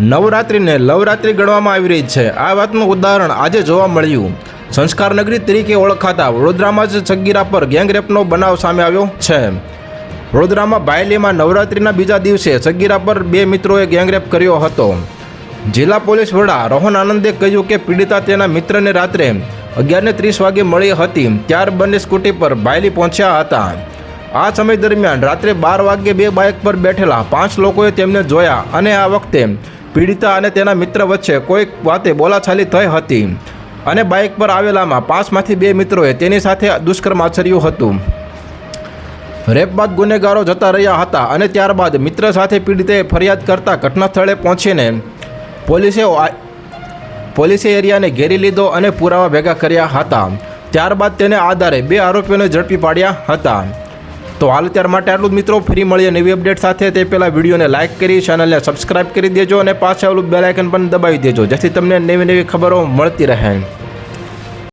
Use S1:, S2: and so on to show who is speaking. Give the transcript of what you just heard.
S1: નવરાત્રિને લવરાત્રિ ગણવામાં આવી રહી છે। આ વાતનું ઉદાહરણ આજે જોવા મળ્યું। સંસ્કાર નગરી તરીકે ઓળખાતા વડોદરામાં જ સગીરા પર ગેંગરેપનો બનાવ સામે આવ્યો છે। વડોદરામાં બાયલીમાં નવરાત્રિના બીજા દિવસે સગીરા પર બે મિત્રોએ ગેંગરેપ કર્યો હતો। જિલ્લા પોલીસ વડા રોહન આનંદે કહ્યું કે પીડિતા તેના મિત્રને રાત્રે 11:30 વાગે મળી હતી। ત્યાર બંને સ્કૂટી પર બાયલી પહોંચ્યા હતા। આ સમય દરમિયાન રાત્રે 12 વાગે બે બાઇક પર બેઠેલા 5 લોકોએ તેમને જોયા અને આ વખતે પીડિતા અને તેના મિત્ર વચ્ચે કોઈક વાતે બોલાચાલી થઈ હતી અને બાઇક પર આવેલામાં 5માંથી 2 મિત્રોએ તેની સાથે દુષ્કર્મ આચર્યું હતું। રેપ બાદ ગુનેગારો જતા રહ્યા હતા અને ત્યારબાદ મિત્ર સાથે પીડિતાએ ફરિયાદ કરતા ઘટના સ્થળે પહોંચીને પોલીસે એરિયાને ઘેરી લીધો અને પુરાવા ભેગા કર્યા હતા। ત્યારબાદ તેને આધારે 2 આરોપીઓને ઝડપી પાડ્યા હતા। તો હાલ ત્યાર માટે આટલું જ મિત્રો। ફરી મળીએ નવી અપડેટ સાથે। તે પહેલાં વિડીયોને લાઇક કરી ચેનલને સબસ્ક્રાઇબ કરી દેજો અને પાછળ બેલ આઇકન પણ દબાવી દેજો, જેથી તમને નવી ખબરો મળતી રહે।